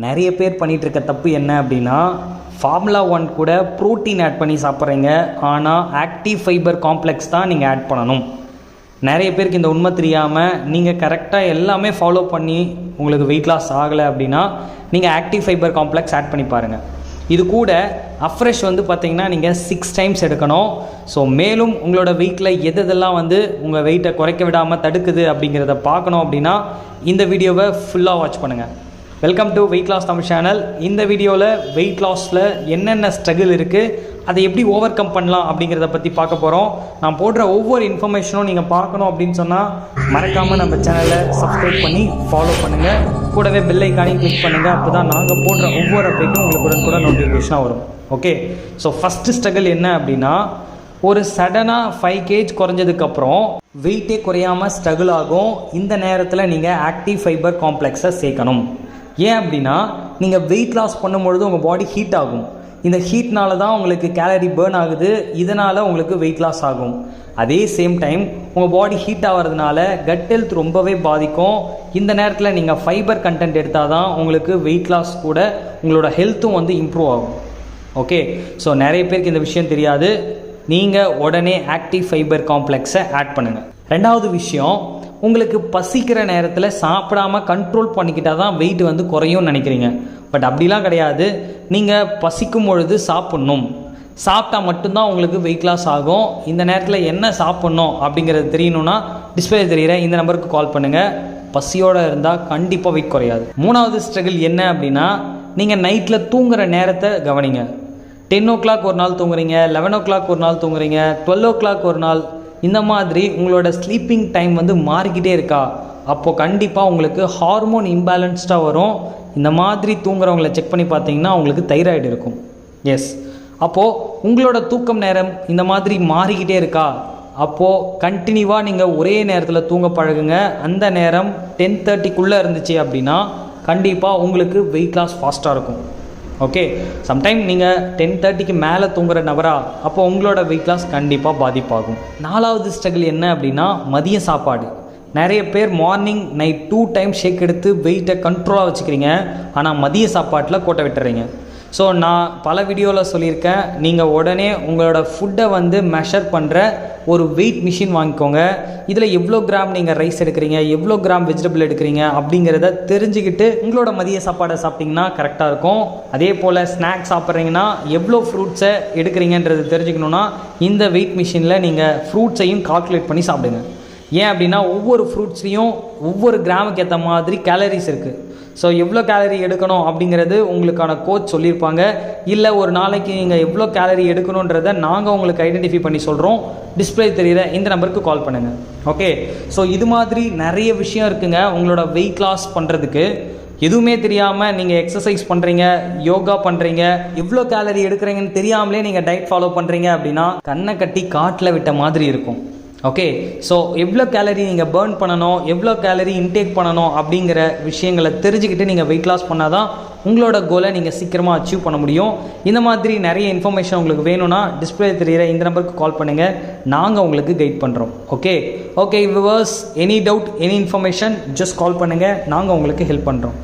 நிறைய பேர் பண்ணிகிட்டு இருக்க தப்பு என்ன அப்படின்னா, ஃபார்முலா 1 கூட ப்ரோட்டீன் ஆட் பண்ணி சாப்பிட்றீங்க. ஆனால் ஆக்டிவ் ஃபைபர் காம்ப்ளெக்ஸ் தான் நீங்கள் ஆட் பண்ணணும். நிறைய பேருக்கு இந்த உண்மை தெரியாமல் நீங்கள் கரெக்டாக எல்லாமே ஃபாலோ பண்ணி உங்களுக்கு வெயிட் லாஸ் ஆகலை அப்படின்னா நீங்கள் ஆக்டிவ் ஃபைபர் காம்ப்ளெக்ஸ் ஆட் பண்ணி பாருங்கள். இது கூட அஃப்ரெஷ் பார்த்திங்கன்னா நீங்கள் 6 டைம்ஸ் எடுக்கணும். ஸோ மேலும் உங்களோட வெயிட்டில் எதெல்லாம் உங்கள் வெயிட்டை குறைக்க விடாமல் தடுக்குது அப்படிங்கிறத பார்க்கணும் அப்படின்னா இந்த வீடியோவை ஃபுல்லாக வாட்ச் பண்ணுங்கள். Welcome to weight loss Tamil channel. இந்த வீடியோவில் வெயிட் லாஸில் என்னென்ன ஸ்ட்ரகிள் இருக்குது, அதை எப்படி ஓவர் கம் பண்ணலாம் அப்படிங்கிறத பற்றி பார்க்க போகிறோம். நான் போடுற ஒவ்வொரு இன்ஃபர்மேஷனும் நீங்கள் பார்க்கணும் அப்படின்னு சொன்னால் மறக்காமல் நம்ம சேனலை சப்ஸ்கிரைப் பண்ணி ஃபாலோ பண்ணுங்கள். கூடவே பெல் ஐக்கானையும் கிளிக் பண்ணுங்கள். அப்போ தான் நாங்கள் போடுற ஒவ்வொரு அப்டேட்டும் உங்களுக்கு கூட நோட்டிஃபிகேஷனாக வரும். ஓகே, ஸோ ஃபஸ்ட்டு ஸ்ட்ரகிள் என்ன அப்படின்னா, ஒரு சடனாக 5 kg குறைஞ்சதுக்கப்புறம் வெயிட்டே குறையாமல் ஸ்ட்ரகிள் ஆகும். இந்த நேரத்தில் நீங்கள் ஆக்டிவ் ஃபைபர் காம்ப்ளெக்ஸை சேர்க்கணும். ஏன் அப்படின்னா, நீங்கள் வெயிட் லாஸ் பண்ணும்பொழுது உங்கள் பாடி ஹீட் ஆகும். இந்த ஹீட்னால தான் உங்களுக்கு கேலரி பேர்ன் ஆகுது. இதனால் உங்களுக்கு வெயிட் லாஸ் ஆகும். அதே சேம் டைம் உங்கள் பாடி ஹீட் ஆகிறதுனால கட் ஹெல்த் ரொம்பவே பாதிக்கும். இந்த நேரத்தில் நீங்கள் ஃபைபர் கண்டென்ட் எடுத்தால் தான் உங்களுக்கு வெயிட் லாஸ் கூட உங்களோட ஹெல்த்தும் இம்ப்ரூவ் ஆகும். ஓகே, ஸோ நிறைய பேருக்கு இந்த விஷயம் தெரியாது. நீங்கள் உடனே ஆக்டிவ் ஃபைபர் காம்ப்ளெக்ஸை ஆட் பண்ணுங்கள். ரெண்டாவது விஷயம், உங்களுக்கு பசிக்கிற நேரத்தில் சாப்பிடாமல் கண்ட்ரோல் பண்ணிக்கிட்டால் தான் வெயிட் குறையும்னு நினைக்கிறீங்க. பட் அப்படிலாம் கிடையாது. நீங்கள் பசிக்கும் பொழுது சாப்பிட்ணும். சாப்பிட்டா மட்டும்தான் உங்களுக்கு வெயிட் லாஸ் ஆகும். இந்த நேரத்தில் என்ன சாப்பிட்ணும் அப்படிங்கிறது தெரியணும்னா டிஸ்பிளே தெரிகிற இந்த நம்பருக்கு கால் பண்ணுங்கள். பசியோடு இருந்தால் கண்டிப்பாக வெயிட் குறையாது. மூணாவது ஸ்ட்ரகிள் என்ன அப்படின்னா, நீங்கள் நைட்டில் தூங்குகிற நேரத்தை கவனிங்க. 10 o'clock ஒரு நாள் தூங்குறீங்க, 11 o'clock ஒரு நாள் தூங்குறீங்க, 12 o'clock ஒரு நாள். இந்த மாதிரி உங்களோட ஸ்லீப்பிங் டைம் மாறிக்கிட்டே இருக்கா, அப்போது கண்டிப்பாக உங்களுக்கு ஹார்மோன் இம்பேலன்ஸ்டாக வரும். இந்த மாதிரி தூங்குறவங்களை செக் பண்ணி பார்த்தீங்கன்னா உங்களுக்கு தைராய்டு இருக்கும். எஸ், அப்போது உங்களோட தூக்கம் நேரம் இந்த மாதிரி மாறிக்கிட்டே இருக்கா, அப்போது கண்டினியூவாக நீங்கள் ஒரே நேரத்தில் தூங்க பழகுங்க. அந்த நேரம் 10:30க்குள்ளே இருந்துச்சு அப்படின்னா கண்டிப்பாக உங்களுக்கு வெயிட் லாஸ் ஃபாஸ்ட்டாக இருக்கும். ஓகே, சம்டைம் நீங்கள் 10:30க்கு மேலே தூங்குற நபரா, அப்போ உங்களோட வெயிட் லாஸ் கண்டிப்பாக பாதிப்பாகும். நாலாவது ஸ்ட்ரகிள் என்ன அப்படின்னா, மதிய சாப்பாடு. நிறைய பேர் மார்னிங் நைட் 2 times ஷேக் எடுத்து வெயிட்டை கண்ட்ரோலாக வச்சுக்கிறீங்க. ஆனால் மதிய சாப்பாட்டில் கோட்டை விட்டுறீங்க. ஸோ நான் பல வீடியோவில் சொல்லியிருக்கேன், நீங்கள் உடனே உங்களோட ஃபுட்டை மெஷர் பண்ணுற ஒரு வெயிட் மிஷின் வாங்கிக்கோங்க. இதில் எவ்வளோ கிராம் நீங்கள் ரைஸ் எடுக்கிறீங்க, எவ்வளோ கிராம் வெஜிடபிள் எடுக்கிறீங்க அப்படிங்கிறத தெரிஞ்சுக்கிட்டு உங்களோட மதிய சாப்பாடை சாப்பிட்டிங்கன்னா கரெக்டாக இருக்கும். அதே போல் ஸ்நாக்ஸ் சாப்பிட்றீங்கன்னா எவ்வளோ ஃப்ரூட்ஸை எடுக்கிறீங்கன்றது தெரிஞ்சுக்கணுன்னா இந்த வெயிட் மிஷினில் நீங்கள் ஃப்ரூட்ஸையும் கால்குலேட் பண்ணி சாப்பிடுங்க. ஏன் அப்படின்னா, ஒவ்வொரு ஃப்ரூட்ஸ்லேயும் ஒவ்வொரு கிராமுக்கு ஏற்ற மாதிரி கேலரிஸ் இருக்குது. ஸோ எவ்வளோ கேலரி எடுக்கணும் அப்படிங்கிறது உங்களுக்கான கோச் சொல்லியிருப்பாங்க. இல்லை ஒரு நாளைக்கு நீங்கள் எவ்வளோ கேலரி எடுக்கணுன்றதை நாங்கள் உங்களுக்கு ஐடென்டிஃபை பண்ணி சொல்கிறோம். டிஸ்பிளே தெரிகிற இந்த நம்பருக்கு கால் பண்ணுங்கள். ஓகே, ஸோ இது மாதிரி நிறைய விஷயம் இருக்குங்க உங்களோட வெயிட் லாஸ் பண்ணுறதுக்கு. எதுவுமே தெரியாமல் நீங்கள் எக்ஸசைஸ் பண்ணுறீங்க, யோகா பண்ணுறீங்க, எவ்வளோ கேலரி எடுக்கிறீங்கன்னு தெரியாமலே நீங்கள் டயட் ஃபாலோ பண்ணுறீங்க அப்படின்னா கண்ணை கட்டி காட்டில் விட்ட மாதிரி இருக்கும். ஓகே, ஸோ எவ்வளோ கேலரி நீங்கள் பேர்ன் பண்ணணும், எவ்வளோ கேலரி இன்டேக் பண்ணணும் அப்படிங்கிற விஷயங்களை தெரிஞ்சுக்கிட்டு நீங்கள் வெயிட் லாஸ் பண்ணால் தான் உங்களோட கோலை நீங்கள் சீக்கிரமாக அச்சீவ் பண்ண முடியும். இந்த மாதிரி நிறைய இன்ஃபர்மேஷன் உங்களுக்கு வேணும்னா டிஸ்பிளே தெரிகிற இந்த நம்பருக்கு கால் பண்ணுங்கள். நாங்கள் உங்களுக்கு கைட் பண்ணுறோம். Okay viewers, any doubt, any information just call பண்ணுங்கள். நாங்கள் உங்களுக்கு ஹெல்ப் பண்ணுறோம்.